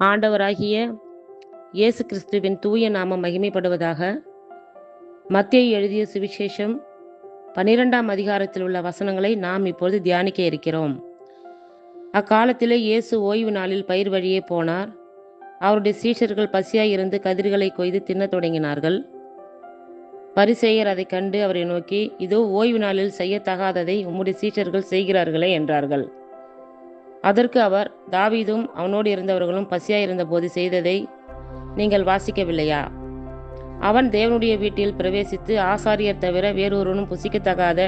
ஆண்டவராகிய இயேசு கிறிஸ்துவின் தூய நாமம் மகிமைப்படுவதாக. மத்தேயு எழுதிய சுவிசேஷம் 12ஆம் அதிகாரத்தில் உள்ள வசனங்களை நாம் இப்பொழுது தியானிக்க இருக்கிறோம். அக்காலத்திலே இயேசு ஓய்வு நாளில் பயிர் வழியே போனார். அவருடைய சீஷர்கள் பசியாய் இருந்து கதிர்களை கொய்து தின்னத் தொடங்கினார்கள். பரிசேயர் அதைக் கண்டு அவரை நோக்கி, இதோ ஓய்வு நாளில் செய்யத்தகாததை உம்முடைய சீஷர்கள் செய்கிறார்களே என்றார்கள். அதற்கு அவர், தாவீதும் அவனோடு இருந்தவர்களும் பசியாயிருந்த போது செய்ததை நீங்கள் வாசிக்கவில்லையா? அவன் தேவனுடைய வீட்டில் பிரவேசித்து ஆசாரியர் தவிர வேறொருவனும் புசிக்கத்தகாத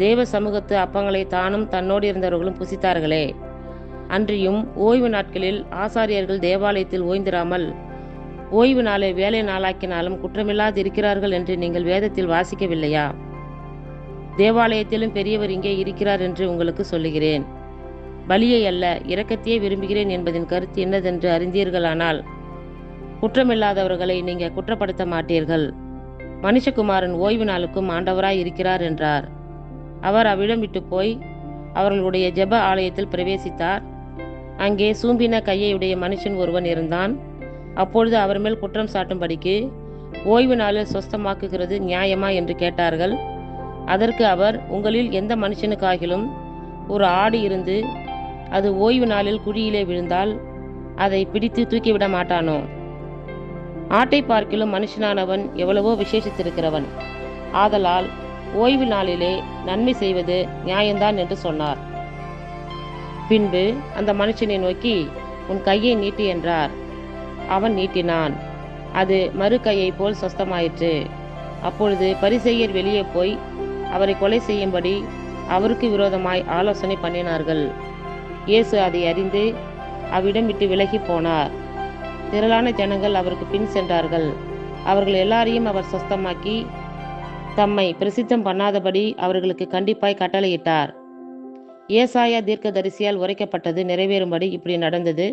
தேவ சமூகத்து அப்பங்களை தானும் தன்னோடு இருந்தவர்களும் புசித்தார்களே. அன்றியும் ஓய்வு நாட்களில் ஆசாரியர்கள் தேவாலயத்தில் ஓய்ந்திராமல் ஓய்வு நாளை வேலை நாளாக்கினாலும் குற்றமில்லாது இருக்கிறார்கள் என்று நீங்கள் வேதத்தில் வாசிக்கவில்லையா? தேவாலயத்திலும் பெரியவர் இங்கே இருக்கிறார் என்று உங்களுக்கு சொல்லுகிறேன். பலியை அல்ல, இரக்கத்தையே விரும்புகிறேன் என்பதின் கருத்து என்னதென்று அறிந்தீர்களானால் குற்றமில்லாதவர்களை நீங்கள் குற்றப்படுத்த மாட்டீர்கள். மனுஷகுமாரன் ஓய்வு நாளுக்கும் ஆண்டவராய் இருக்கிறார் என்றார். அவர் அவ்விடம் விட்டு போய் அவர்களுடைய ஜெப ஆலயத்தில் பிரவேசித்தார். அங்கே சூம்பின கையையுடைய மனுஷன் ஒருவன் இருந்தான். அப்பொழுது அவர் மேல் குற்றம் சாட்டும்படிக்கு, ஓய்வு நாளில் சொஸ்தமாக்குகிறது நியாயமா என்று கேட்டார்கள். அதற்கு அவர், உங்களில் எந்த மனுஷனுக்காகிலும் ஒரு ஆடு இருந்து அது ஓய்வு நாளில் குழியிலே விழுந்தால் அதை பிடித்து தூக்கிவிட மாட்டானோ? ஆட்டை பார்க்கிலும் மனுஷனானவன் எவ்வளவோ விசேஷித்திருக்கிறவன். ஆதலால் ஓய்வு நாளிலே நன்மை செய்வது நியாயம்தான் என்று சொன்னார். பின்பு அந்த மனுஷனை நோக்கி, உன் கையை நீட்டு என்றார். அவன் நீட்டினான். அது மறு கையை போல் சொஸ்தமாயிற்று. அப்பொழுது பரிசேயர் வெளியே போய் அவரை கொலை செய்யும்படி அவருக்கு விரோதமாய் ஆலோசனை பண்ணினார்கள். இயேசு அதை அறிந்து அவ்விடம் விட்டு விலகி போனார். திரளான ஜனங்கள் அவருக்கு பின் சென்றார்கள். அவர்கள் எல்லாரையும் அவர் சொஸ்தமாக்கி தம்மை பிரசித்தம் பண்ணாதபடி அவர்களுக்கு கண்டிப்பாய் கட்டளையிட்டார். ஏசாயா தீர்க்கதரிசியால் உரைக்கப்பட்டது நிறைவேறும்படி இப்படி நடந்தது.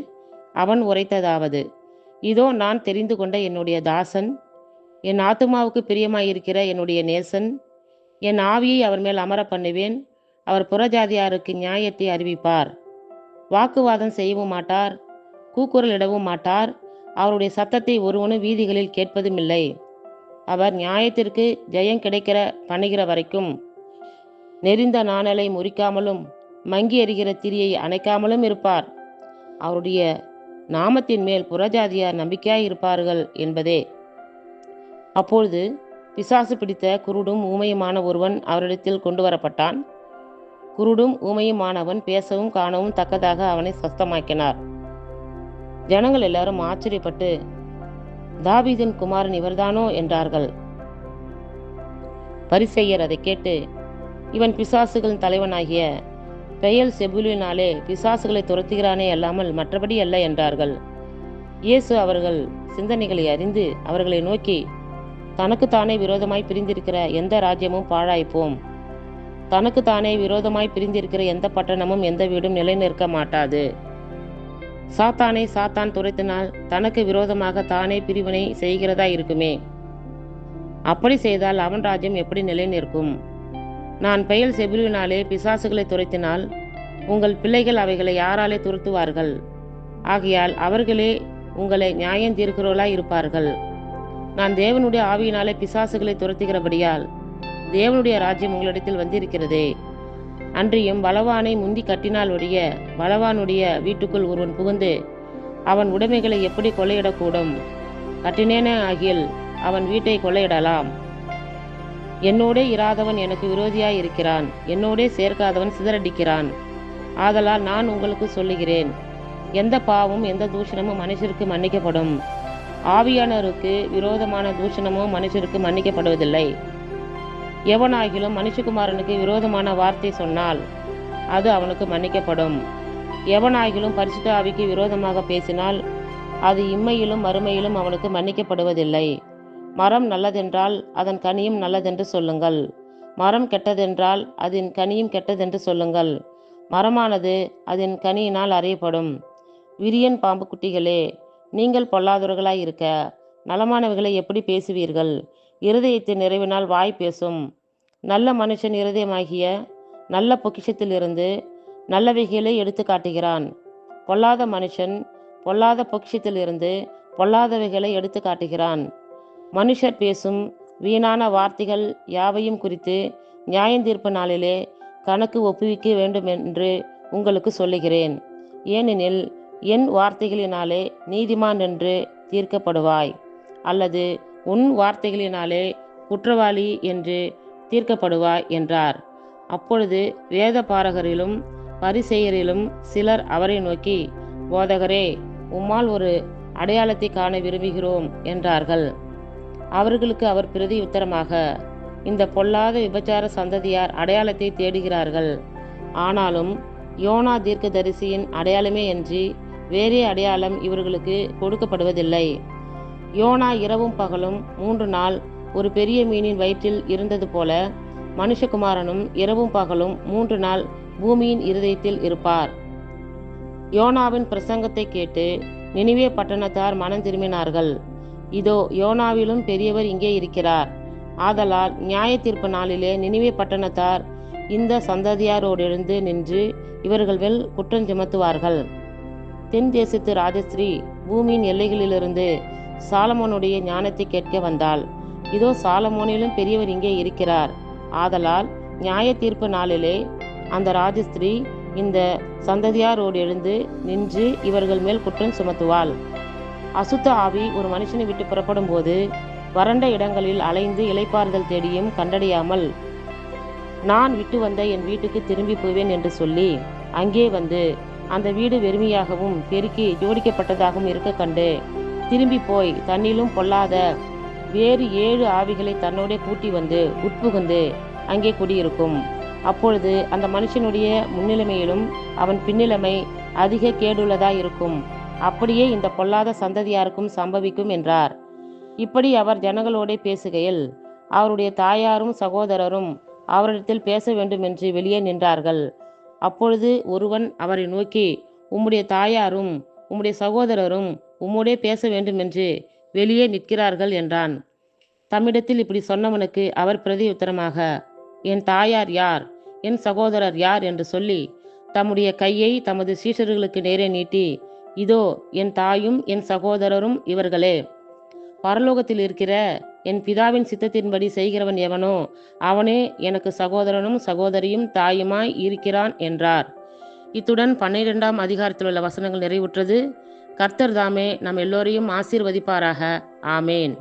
அவன் உரைத்ததாவது, இதோ நான் தெரிந்து கொண்ட என்னுடைய தாசன், என் ஆத்துமாவுக்கு பிரியமாயிருக்கிற என்னுடைய நேசன். என் ஆவியை அவர் மேல் அமர பண்ணுவேன். அவர் புறஜாதியாருக்கு நியாயத்தை அறிவிப்பார். வாக்குவாதம் செய்யவும் மாட்டார், கூக்குரலிடவும் மாட்டார். அவருடைய சத்தத்தை ஒருவனும் வீதிகளில் கேட்பதும் இல்லை. அவர் நியாயத்திற்கு ஜெயம் கிடைக்கிற பண்ணுகிற வரைக்கும் நெறிந்த நாணலை முறிக்காமலும் மங்கி எறிகிற திரியை அணைக்காமலும் இருப்பார். அவருடைய நாமத்தின் மேல் புறஜாதியார் நம்பிக்கையாய் இருப்பார்கள் என்பதே. அப்பொழுது பிசாசு பிடித்த குருடும் ஊமையுமான ஒருவன் அவரிடத்தில் கொண்டு வரப்பட்டான். குருடும் ஊமையுமானவன் பேசவும் காணவும் தக்கதாக அவனை சொஸ்தமாக்கினார். ஜனங்கள் எல்லாரும் ஆச்சரியப்பட்டு, தாவீதின் குமாரன் இவர்தானோ என்றார்கள். பரிசேயர் அதை கேட்டு, இவன் பிசாசுகளின் தலைவனாகிய பெயல் செபுலினாலே பிசாசுகளை துரத்துகிறானே அல்லாமல் மற்றபடி அல்ல என்றார்கள். இயேசு அவர்கள் சிந்தனைகளை அறிந்து அவர்களை நோக்கி, தனக்குத்தானே விரோதமாய் பிரிந்திருக்கிற எந்த ராஜ்யமும் பாழாய்ப்போம். தனக்குத்தானே விரோதமாய் பிரிந்திருக்கிற எந்த பட்டணமும் எந்த வீடும் நிலை நிற்க மாட்டாது. சாத்தானை சாத்தான் துரைத்தினால் தனக்கு விரோதமாக தானே பிரிவினை செய்கிறதா இருக்குமே. அப்படி செய்தால் அவன் ராஜ்யம் எப்படி நிலை நிற்கும்? நான் பெயல் செபுலினாலே பிசாசுகளை துரைத்தினால் உங்கள் பிள்ளைகள் அவைகளை யாராலே துரத்துவார்கள்? ஆகையால் அவர்களே உங்களை நியாயம் தீர்க்கிறவர்களாய் இருப்பார்கள். நான் தேவனுடைய ஆவியினாலே பிசாசுகளை துரத்துகிறபடியால் தேவனுடைய ராஜ்யம் உங்களிடத்தில் வந்திருக்கிறதே. அன்றியும் பலவானை முந்தி கட்டினால் ஒழிய பலவானுடைய வீட்டுக்குள் ஒருவன் புகுந்து அவன் உடைமைகளை எப்படி கொள்ளையிடக்கூடும்? கட்டினேனே ஆகில் அவன் வீட்டை கொள்ளையிடலாம். என்னோடே இராதவன் எனக்கு விரோதியாய் இருக்கிறான், என்னோடே சேர்க்காதவன் சிதறடிக்கிறான். ஆதலால் நான் உங்களுக்கு சொல்லுகிறேன், எந்த பாவமும் எந்த தூஷணமும் மனுஷருக்கு மன்னிக்கப்படும், ஆவியானவருக்கு விரோதமான தூஷணமோ மனுஷருக்கு மன்னிக்கப்படுவதில்லை. எவனாகிலும் மனுஷகுமாரனுக்கு விரோதமான வார்த்தை சொன்னால் அது அவனுக்கு மன்னிக்கப்படும். எவனாகிலும் பரிசுத்த ஆவிக்கு விரோதமாக பேசினால் அது இம்மையிலும் மறுமையிலும் அவனுக்கு மன்னிக்கப்படுவதில்லை. மரம் நல்லதென்றால் அதன் கனியும் நல்லதென்று சொல்லுங்கள். மரம் கெட்டதென்றால் அதன் கனியும் கெட்டதென்று சொல்லுங்கள். மரமானது அதன் கனியினால் அறியப்படும். விரியன் பாம்பு குட்டிகளே, நீங்கள் பொல்லாதவர்களாய் இருக்க நலமானவைகளை எப்படி பேசுவீர்கள்? இருதயத்தின் நிறைவினால் வாய் பேசும். நல்ல மனுஷன் இருதயமாகிய நல்ல பொக்கிஷத்திலிருந்து நல்லவைகளை எடுத்து காட்டுகிறான். பொல்லாத மனுஷன் பொல்லாத பொக்கிஷத்திலிருந்து பொல்லாதவைகளை எடுத்து காட்டுகிறான். மனுஷர் பேசும் வீணான வார்த்தைகள் யாவையும் குறித்து நியாயந்தீர்ப்பு நாளிலே கணக்கு ஒப்புவிக்க வேண்டுமென்று உங்களுக்கு சொல்லுகிறேன். ஏனெனில் என் வார்த்தைகளினாலே நீதிமான் என்று தீர்க்கப்படுவாய், அல்லது உன் வார்த்தைகளினாலே குற்றவாளி என்று தீர்க்கப்படுவாய் என்றார். அப்பொழுது வேத பாரகரிலும் பரிசேயரிலும் சிலர் அவரை நோக்கி, போதகரே, உம்மால் ஒரு அடையாளத்தை காண விரும்புகிறோம் என்றார்கள். அவர்களுக்கு அவர் பிரதி உத்தரமாக, இந்த பொல்லாத விபச்சார சந்ததியார் அடையாளத்தை தேடுகிறார்கள். ஆனாலும் யோனா தீர்க்கதரிசியின் அடையாளமே அன்றி வேறே அடையாளம் இவர்களுக்கு கொடுக்கப்படுவதில்லை. யோனா இரவும் பகலும் 3 நாள் ஒரு பெரிய மீனின் வயிற்றில் இருந்தது போல மனுஷகுமாரனும் இரவும் பகலும் 3 நாள் பூமியின் இருதயத்தில் இருப்பார். யோனாவின் பிரசங்கத்தை கேட்டு நினிவே பட்டணத்தார் மனம் திரும்பினார்கள். இதோ, யோனாவிலும் பெரியவர் இங்கே இருக்கிறார். ஆதலால் நியாய தீர்ப்பு நாளிலே நினிவே பட்டணத்தார் இந்த சந்ததியாரோடெழுந்து நின்று இவர்கள் மேல் குற்றம் சுமத்துவார்கள். தென் தேசத்து ராஜஸ்ரீ பூமியின் எல்லைகளிலிருந்து சாலமோனுடைய ஞானத்தை கேட்க வந்தாள். இதோ, சாலமோனிலும் பெரியவர் இங்கே இருக்கிறார். ஆதலால் நியாய தீர்ப்பு நாளிலே அந்த ராஜஸ்திரீ இந்த சந்ததியாரோடு எழுந்து நின்று இவர்கள் மேல் குற்றம் சுமத்துவாள். அசுத்த ஆவி ஒரு மனுஷனை விட்டு புறப்படும் போது வறண்ட இடங்களில் அலைந்து இளைப்பாறுதல் தேடியும் கண்டடையாமல், நான் விட்டு வந்த என் வீட்டுக்கு திரும்பி போவேன் என்று சொல்லி அங்கே வந்து அந்த வீடு வெறுமையாகவும் பெருக்கி ஜோடிக்கப்பட்டதாகவும் இருக்க கண்டு திரும்பி போய் தன்னிலும் பொல்லாத வேறு 7 ஆவிகளை தன்னோட கூட்டி வந்து உட்புகுந்து அங்கே குடியிருக்கும். அப்பொழுது அந்த மனுஷனுடைய முன்னிலைமையிலும் அவன் பின்னிலைமை அதிக கேடுள்ளதாய் இருக்கும். அப்படியே இந்த பொல்லாத சந்ததியாருக்கும் சம்பவிக்கும் என்றார். இப்படி அவர் ஜனங்களோட பேசுகையில் அவருடைய தாயாரும் சகோதரரும் அவரிடத்தில் பேச வேண்டுமென்று வெளியே நின்றார்கள். அப்பொழுது ஒருவன் அவரை நோக்கி, உம்முடைய தாயாரும் உம்முடைய சகோதரரும் உம்முடைய பேச வேண்டுமென்று வெளியே நிற்கிறார்கள் என்றான். தம்மிடத்தில் இப்படி சொன்னவனுக்கு அவர் பிரதி உத்தரமாக, என் தாயார் யார், என் சகோதரர் யார் என்று சொல்லி தம்முடைய கையை தமது சீஷர்களுக்கு நேரே நீட்டி, இதோ என் தாயும் என் சகோதரரும் இவர்களே. பரலோகத்தில் இருக்கிற என் பிதாவின் சித்தத்தின்படி செய்கிறவன் எவனோ அவனே எனக்கு சகோதரனும் சகோதரியும் தாயுமாய் இருக்கிறான் என்றார். இத்துடன் 12ஆம் அதிகாரத்தில் உள்ள வசனங்கள் நிறைவுற்றது. கர்த்தர் தாமே நம் எல்லோரையும் ஆசீர்வதிப்பாராக. ஆமேன்.